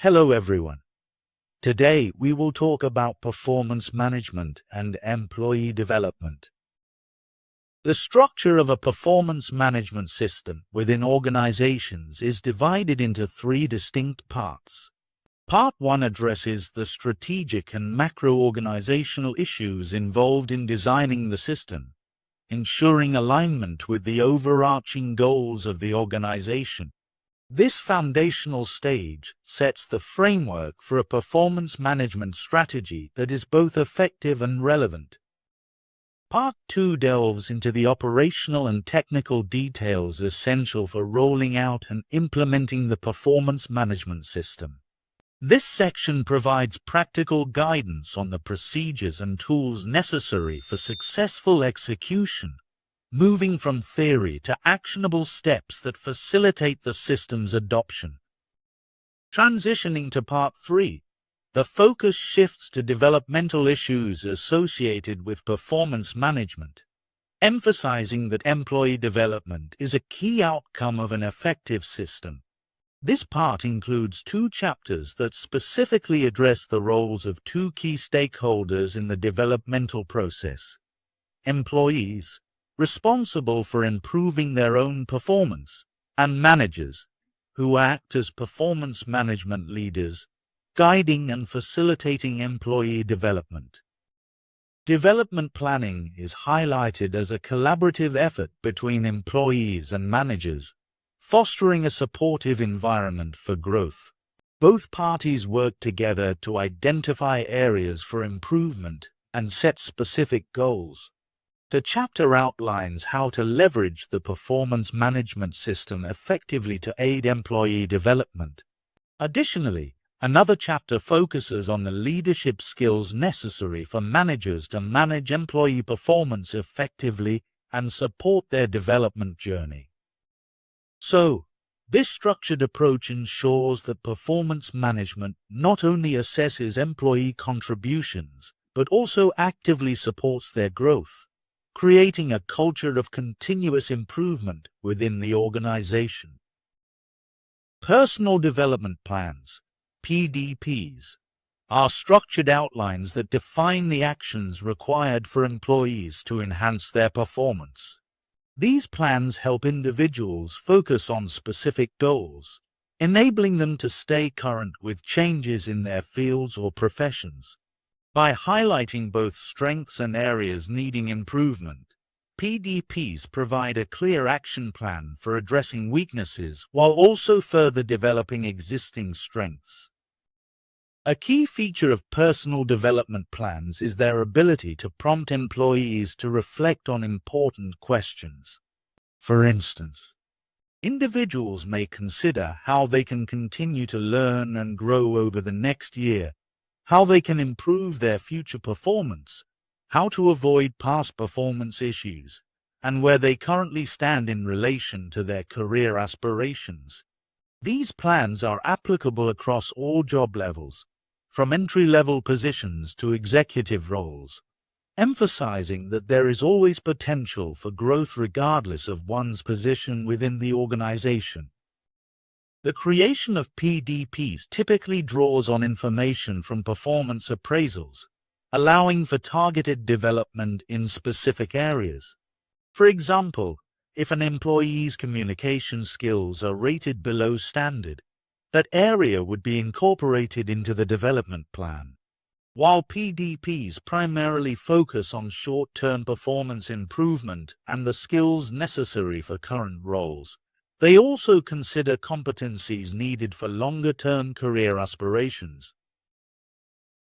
Hello everyone. Today we will talk about performance management and employee development. The structure of a performance management system within organizations is divided into three distinct parts. Part 1 addresses the strategic and macro-organizational issues involved in designing the system, ensuring alignment with the overarching goals of the organization. This foundational stage sets the framework for a performance management strategy that is both effective and relevant. Part 2 delves into the operational and technical details essential for rolling out and implementing the performance management system. This section provides practical guidance on the procedures and tools necessary for successful execution, moving from theory to actionable steps that facilitate the system's adoption. Transitioning to Part 3, the focus shifts to developmental issues associated with performance management, emphasizing that employee development is a key outcome of an effective system. This part includes 2 chapters that specifically address the roles of 2 key stakeholders in the developmental process: employees, responsible for improving their own performance, and managers, who act as performance management leaders, guiding and facilitating employee development. Development planning is highlighted as a collaborative effort between employees and managers, fostering a supportive environment for growth. Both parties work together to identify areas for improvement and set specific goals. The chapter outlines how to leverage the performance management system effectively to aid employee development. Additionally, another chapter focuses on the leadership skills necessary for managers to manage employee performance effectively and support their development journey. So, this structured approach ensures that performance management not only assesses employee contributions, but also actively supports their growth, creating a culture of continuous improvement within the organization. Personal development plans, PDPs, are structured outlines that define the actions required for employees to enhance their performance. These plans help individuals focus on specific goals, enabling them to stay current with changes in their fields or professions. By highlighting both strengths and areas needing improvement, PDPs provide a clear action plan for addressing weaknesses while also further developing existing strengths. A key feature of personal development plans is their ability to prompt employees to reflect on important questions. For instance, individuals may consider how they can continue to learn and grow over the next year, how they can improve their future performance, how to avoid past performance issues, and where they currently stand in relation to their career aspirations. These plans are applicable across all job levels, from entry-level positions to executive roles, emphasizing that there is always potential for growth regardless of one's position within the organization. The creation of PDPs typically draws on information from performance appraisals, allowing for targeted development in specific areas. For example, if an employee's communication skills are rated below standard, that area would be incorporated into the development plan. While PDPs primarily focus on short-term performance improvement and the skills necessary for current roles, they also consider competencies needed for longer-term career aspirations.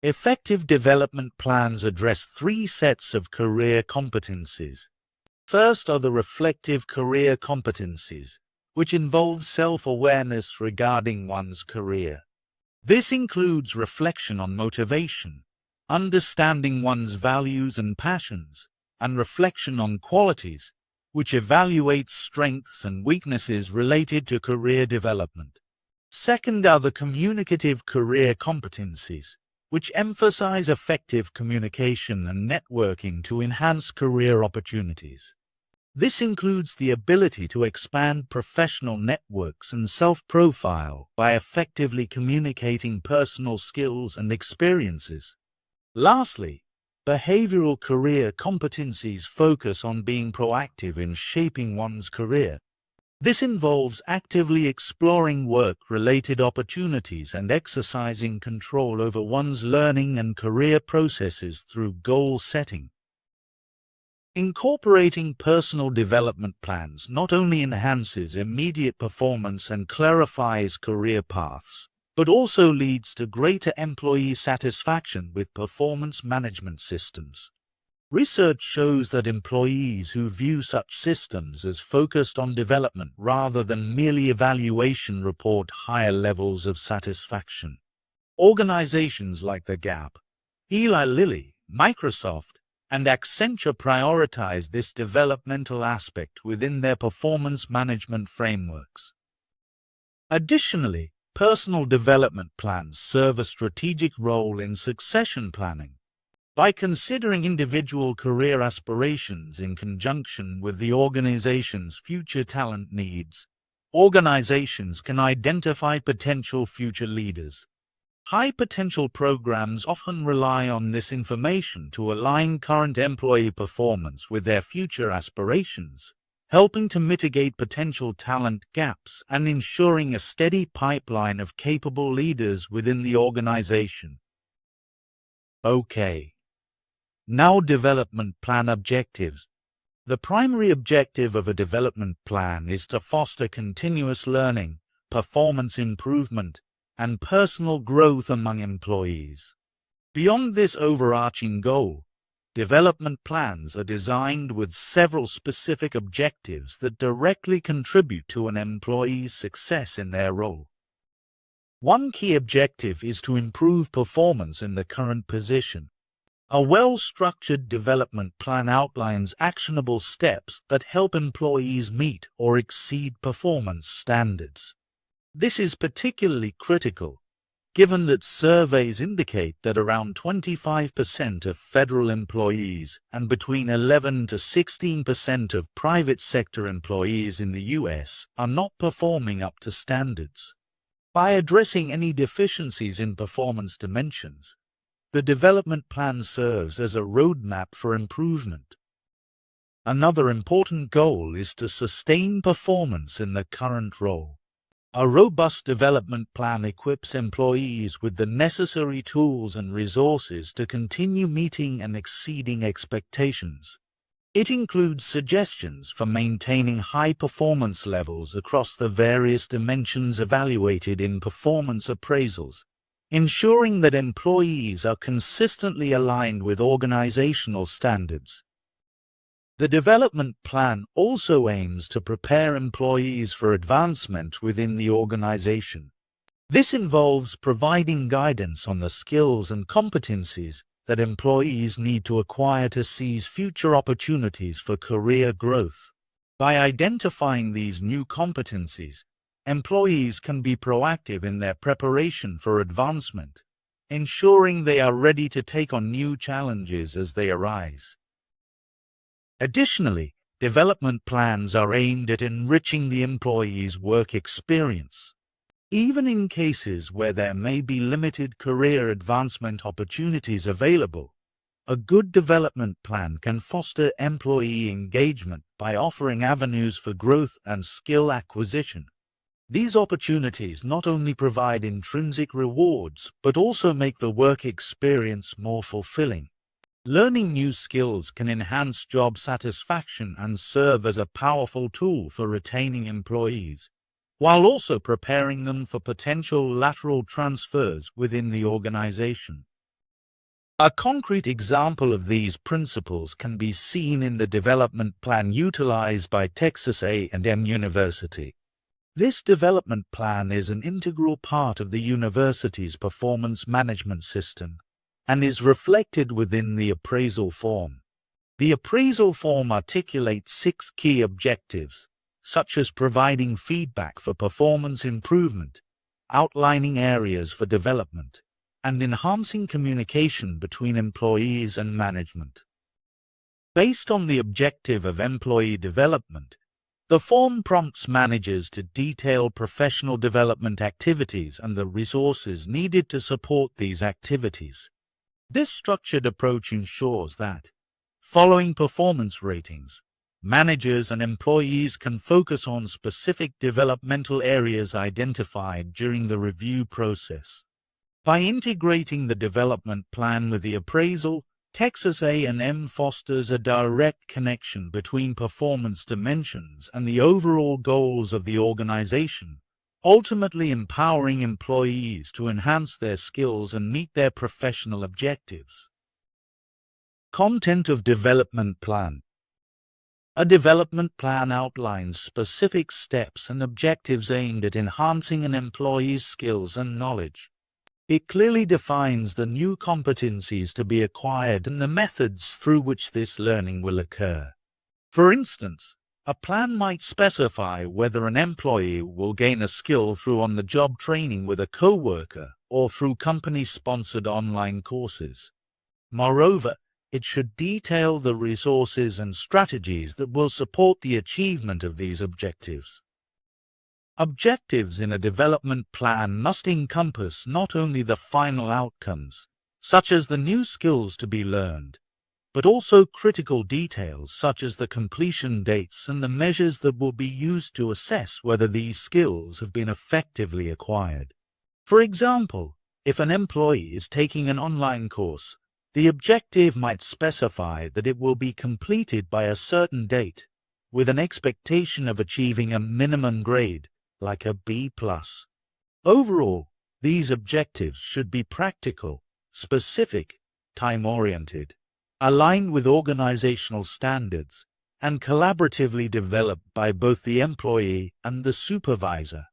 Effective development plans address 3 sets of career competencies. First are the reflective career competencies, which involves self-awareness regarding one's career. This includes reflection on motivation, understanding one's values and passions, and reflection on qualities, which evaluates strengths and weaknesses related to career development. Second are the communicative career competencies, which emphasize effective communication and networking to enhance career opportunities. This includes the ability to expand professional networks and self-profile by effectively communicating personal skills and experiences. Lastly, behavioral career competencies focus on being proactive in shaping one's career. This involves actively exploring work-related opportunities and exercising control over one's learning and career processes through goal setting. Incorporating personal development plans not only enhances immediate performance and clarifies career paths, but also leads to greater employee satisfaction with performance management systems. Research shows that employees who view such systems as focused on development rather than merely evaluation report higher levels of satisfaction. Organizations like The Gap, Eli Lilly, Microsoft, and Accenture prioritize this developmental aspect within their performance management frameworks. Additionally, personal development plans serve a strategic role in succession planning. By considering individual career aspirations in conjunction with the organization's future talent needs, organizations can identify potential future leaders. High-potential programs often rely on this information to align current employee performance with their future aspirations, helping to mitigate potential talent gaps and ensuring a steady pipeline of capable leaders within the organization. Okay. Now, development plan objectives. The primary objective of a development plan is to foster continuous learning, performance improvement, and personal growth among employees. Beyond this overarching goal, development plans are designed with several specific objectives that directly contribute to an employee's success in their role. One key objective is to improve performance in the current position. A well-structured development plan outlines actionable steps that help employees meet or exceed performance standards. This is particularly critical, given that surveys indicate that around 25% of federal employees and between 11 to 16% of private sector employees in the U.S. are not performing up to standards. By addressing any deficiencies in performance dimensions, the development plan serves as a roadmap for improvement. Another important goal is to sustain performance in the current role. A robust development plan equips employees with the necessary tools and resources to continue meeting and exceeding expectations. It includes suggestions for maintaining high performance levels across the various dimensions evaluated in performance appraisals, ensuring that employees are consistently aligned with organizational standards. The development plan also aims to prepare employees for advancement within the organization. This involves providing guidance on the skills and competencies that employees need to acquire to seize future opportunities for career growth. By identifying these new competencies, employees can be proactive in their preparation for advancement, ensuring they are ready to take on new challenges as they arise. Additionally, development plans are aimed at enriching the employee's work experience. Even in cases where there may be limited career advancement opportunities available, a good development plan can foster employee engagement by offering avenues for growth and skill acquisition. These opportunities not only provide intrinsic rewards, but also make the work experience more fulfilling. Learning new skills can enhance job satisfaction and serve as a powerful tool for retaining employees, while also preparing them for potential lateral transfers within the organization. A concrete example of these principles can be seen in the development plan utilized by Texas A&M University. This development plan is an integral part of the university's performance management system and is reflected within the appraisal form. The appraisal form articulates 6 key objectives, such as providing feedback for performance improvement, outlining areas for development, and enhancing communication between employees and management. Based on the objective of employee development, the form prompts managers to detail professional development activities and the resources needed to support these activities. This structured approach ensures that, following performance ratings, managers and employees can focus on specific developmental areas identified during the review process. By integrating the development plan with the appraisal, Texas A&M fosters a direct connection between performance dimensions and the overall goals of the organization, ultimately empowering employees to enhance their skills and meet their professional objectives. Content of development plan. A development plan outlines specific steps and objectives aimed at enhancing an employee's skills and knowledge. It clearly defines the new competencies to be acquired and the methods through which this learning will occur. For instance, a plan might specify whether an employee will gain a skill through on-the-job training with a coworker or through company-sponsored online courses. Moreover, it should detail the resources and strategies that will support the achievement of these objectives. Objectives in a development plan must encompass not only the final outcomes, such as the new skills to be learned, but also critical details such as the completion dates and the measures that will be used to assess whether these skills have been effectively acquired. For example, if an employee is taking an online course, the objective might specify that it will be completed by a certain date, with an expectation of achieving a minimum grade, like a B+. Overall, these objectives should be practical, specific, time-oriented, aligned with organizational standards, and collaboratively developed by both the employee and the supervisor.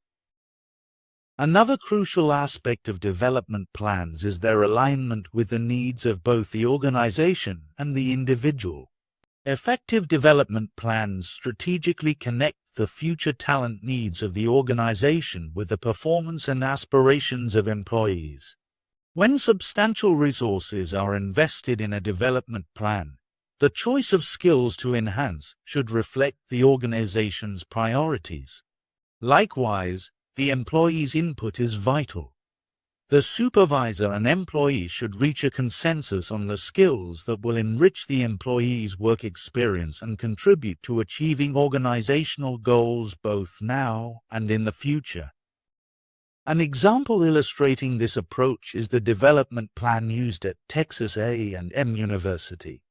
Another crucial aspect of development plans is their alignment with the needs of both the organization and the individual. Effective development plans strategically connect the future talent needs of the organization with the performance and aspirations of employees. When substantial resources are invested in a development plan, the choice of skills to enhance should reflect the organization's priorities. Likewise, the employee's input is vital. The supervisor and employee should reach a consensus on the skills that will enrich the employee's work experience and contribute to achieving organizational goals both now and in the future. An example illustrating this approach is the development plan used at Texas A&M University.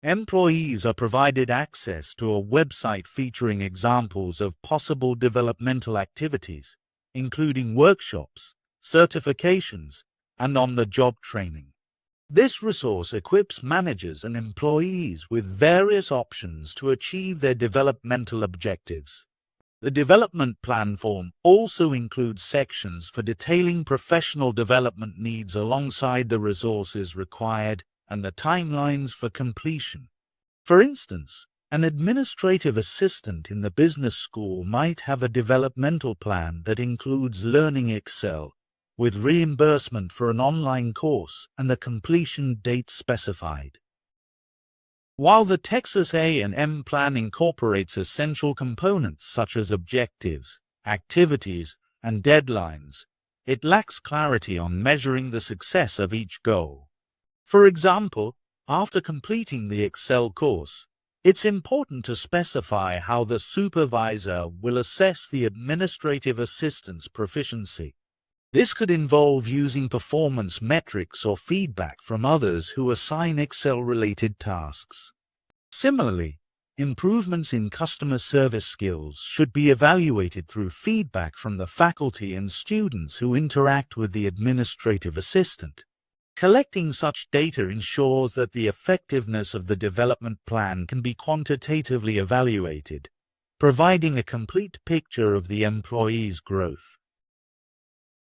Employees are provided access to a website featuring examples of possible developmental activities, including workshops, certifications, and on-the-job training. This resource equips managers and employees with various options to achieve their developmental objectives. The development plan form also includes sections for detailing professional development needs alongside the resources required and the timelines for completion. For instance, an administrative assistant in the business school might have a developmental plan that includes learning Excel, with reimbursement for an online course and a completion date specified. While the Texas A&M plan incorporates essential components such as objectives, activities, and deadlines, it lacks clarity on measuring the success of each goal. For example, after completing the Excel course, it's important to specify how the supervisor will assess the administrative assistant's proficiency. This could involve using performance metrics or feedback from others who assign Excel-related tasks. Similarly, improvements in customer service skills should be evaluated through feedback from the faculty and students who interact with the administrative assistant. Collecting such data ensures that the effectiveness of the development plan can be quantitatively evaluated, providing a complete picture of the employee's growth.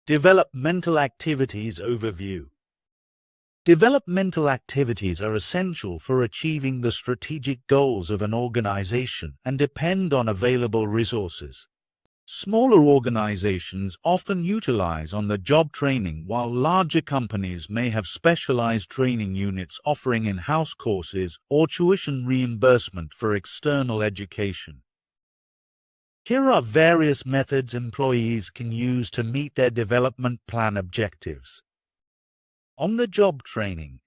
Developmental activities overview. Developmental activities are essential for achieving the strategic goals of an organization and depend on available resources. Smaller organizations often utilize on-the-job training, while larger companies may have specialized training units offering in-house courses or tuition reimbursement for external education. Here are various methods employees can use to meet their development plan objectives. On-the-job training.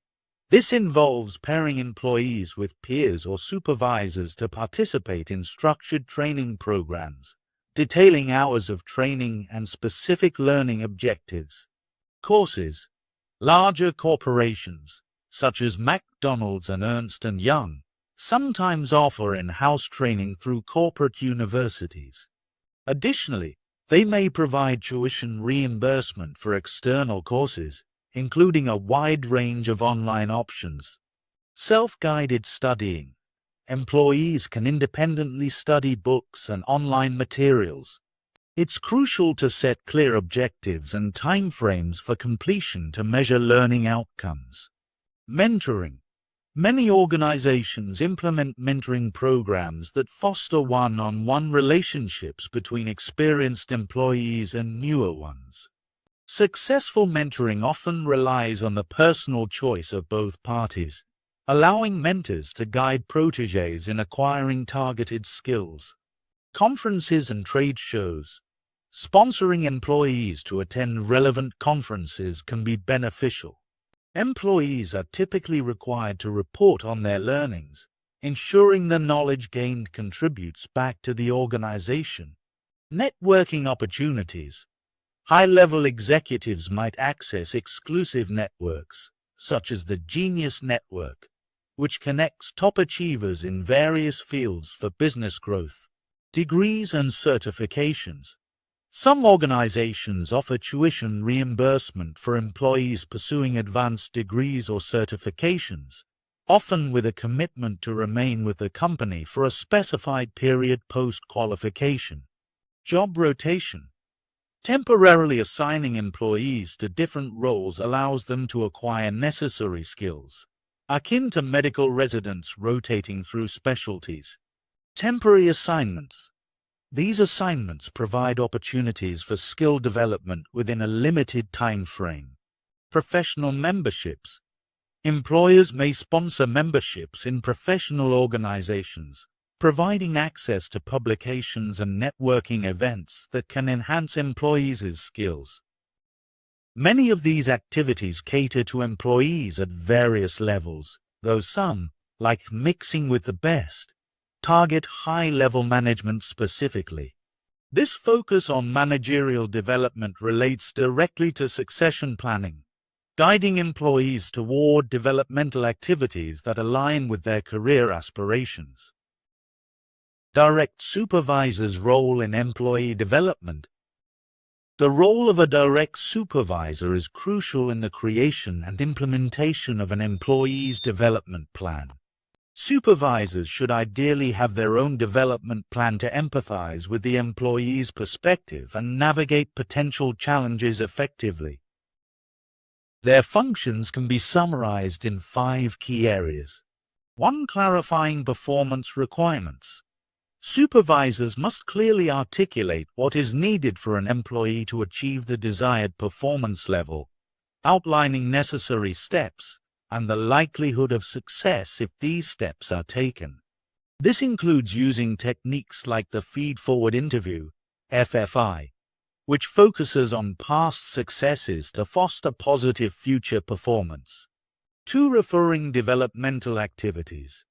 This involves pairing employees with peers or supervisors to participate in structured training programs, detailing hours of training and specific learning objectives. Courses. Larger corporations, such as McDonald's and Ernst & Young, sometimes offer in-house training through corporate universities. Additionally, they may provide tuition reimbursement for external courses, including a wide range of online options. Self-guided studying. Employees can independently study books and online materials. It's crucial to set clear objectives and timeframes for completion to measure learning outcomes. Mentoring. Many organizations implement mentoring programs that foster one-on-one relationships between experienced employees and newer ones. Successful mentoring often relies on the personal choice of both parties, allowing mentors to guide protégés in acquiring targeted skills. Conferences and trade shows. Sponsoring employees to attend relevant conferences can be beneficial. Employees are typically required to report on their learnings, ensuring the knowledge gained contributes back to the organization. Networking opportunities. High-level executives might access exclusive networks, such as the Genius Network, which connects top achievers in various fields for business growth. Degrees and certifications. Some organizations offer tuition reimbursement for employees pursuing advanced degrees or certifications, often with a commitment to remain with the company for a specified period post-qualification. Job rotation. Temporarily assigning employees to different roles allows them to acquire necessary skills, akin to medical residents rotating through specialties. Temporary assignments. These assignments provide opportunities for skill development within a limited time frame. Professional memberships. Employers may sponsor memberships in professional organizations, providing access to publications and networking events that can enhance employees' skills. Many of these activities cater to employees at various levels, though some, like Mixing with the Best, target high-level management specifically. This focus on managerial development relates directly to succession planning, guiding employees toward developmental activities that align with their career aspirations. Direct supervisor's role in employee development. The role of a direct supervisor is crucial in the creation and implementation of an employee's development plan. Supervisors should ideally have their own development plan to empathize with the employee's perspective and navigate potential challenges effectively. Their functions can be summarized in 5 key areas. 1. Clarifying performance requirements. Supervisors must clearly articulate what is needed for an employee to achieve the desired performance level, outlining necessary steps and the likelihood of success if these steps are taken. This includes using techniques like the feed-forward interview, FFI, which focuses on past successes to foster positive future performance. 2. Referring developmental activities.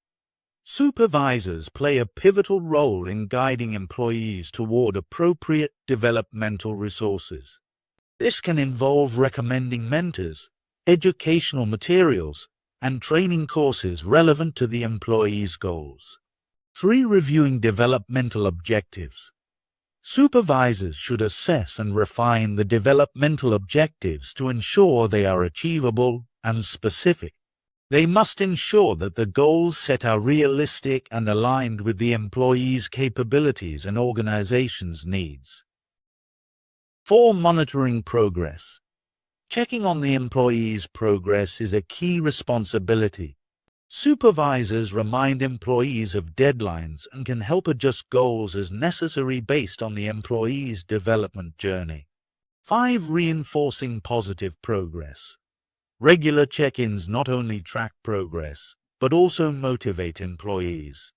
Supervisors play a pivotal role in guiding employees toward appropriate developmental resources. This can involve recommending mentors, educational materials, and training courses relevant to the employee's goals. 3. Reviewing developmental objectives. Supervisors should assess and refine the developmental objectives to ensure they are achievable and specific. They must ensure that the goals set are realistic and aligned with the employee's capabilities and organization's needs. 4. Monitoring progress. Checking on the employee's progress is a key responsibility. Supervisors remind employees of deadlines and can help adjust goals as necessary based on the employee's development journey. 5. Reinforcing positive progress. Regular check-ins not only track progress, but also motivate employees.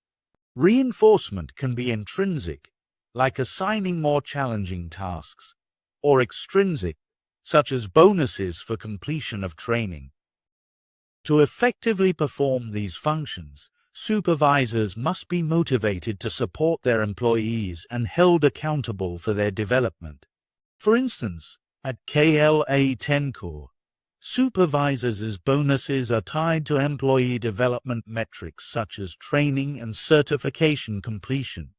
Reinforcement can be intrinsic, like assigning more challenging tasks, or extrinsic, such as bonuses for completion of training. To effectively perform these functions, supervisors must be motivated to support their employees and held accountable for their development. For instance, at KLA Tencor, supervisors' bonuses are tied to employee development metrics such as training and certification completion.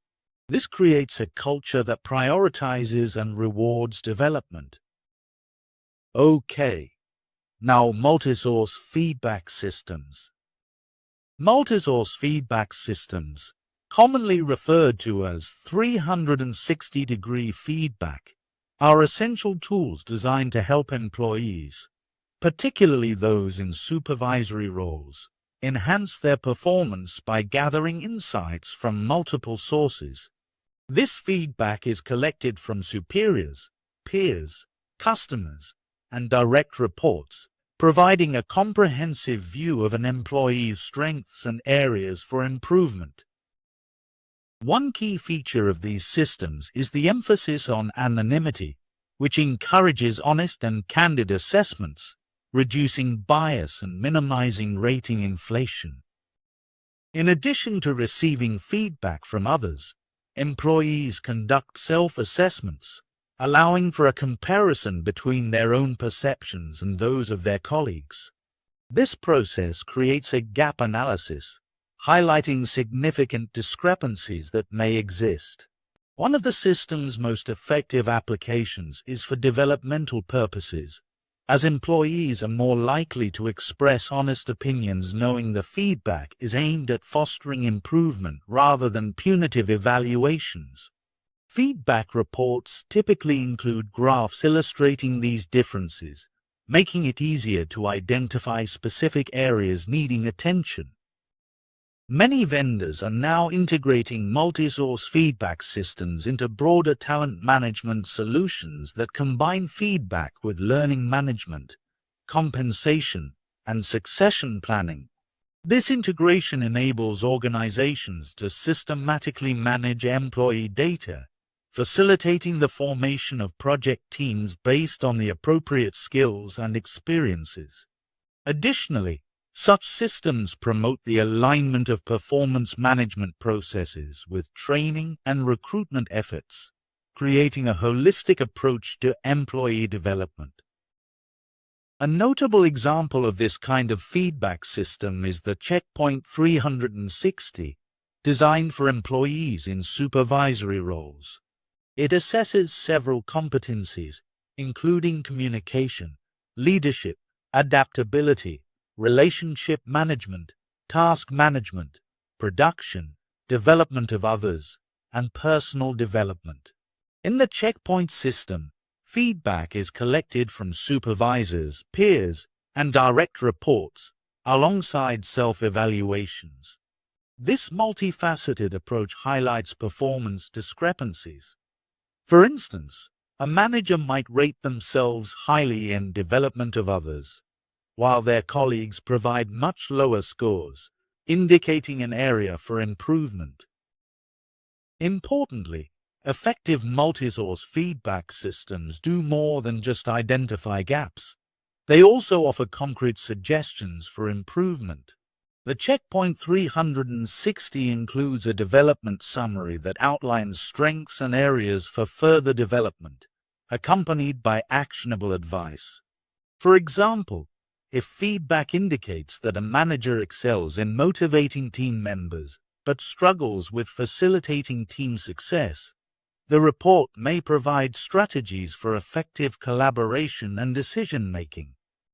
This creates a culture that prioritizes and rewards development. Okay. Now, multi-source feedback systems. Multi-source feedback systems, commonly referred to as 360-degree feedback, are essential tools designed to help employees, particularly those in supervisory roles, enhance their performance by gathering insights from multiple sources. This feedback is collected from superiors, peers, customers, and direct reports, providing a comprehensive view of an employee's strengths and areas for improvement. One key feature of these systems is the emphasis on anonymity, which encourages honest and candid assessments, reducing bias and minimizing rating inflation. In addition to receiving feedback from others, employees conduct self-assessments, allowing for a comparison between their own perceptions and those of their colleagues. This process creates a gap analysis, highlighting significant discrepancies that may exist. One of the system's most effective applications is for developmental purposes, as employees are more likely to express honest opinions knowing the feedback is aimed at fostering improvement rather than punitive evaluations. Feedback reports typically include graphs illustrating these differences, making it easier to identify specific areas needing attention. Many vendors are now integrating multi-source feedback systems into broader talent management solutions that combine feedback with learning management, compensation, and succession planning. This integration enables organizations to systematically manage employee data, facilitating the formation of project teams based on the appropriate skills and experiences. Additionally, such systems promote the alignment of performance management processes with training and recruitment efforts, creating a holistic approach to employee development. A notable example of this kind of feedback system is the Checkpoint 360, designed for employees in supervisory roles. It assesses several competencies, including communication, leadership, adaptability, relationship management, task management, production, development of others, and personal development. In the checkpoint system, feedback is collected from supervisors, peers, and direct reports, alongside self-evaluations. This multifaceted approach highlights performance discrepancies. For instance, a manager might rate themselves highly in development of others, while their colleagues provide much lower scores, indicating an area for improvement. Importantly, effective multi-source feedback systems do more than just identify gaps. They also offer concrete suggestions for improvement. The Checkpoint 360 includes a development summary that outlines strengths and areas for further development, accompanied by actionable advice. For example, if feedback indicates that a manager excels in motivating team members but struggles with facilitating team success, the report may provide strategies for effective collaboration and decision-making.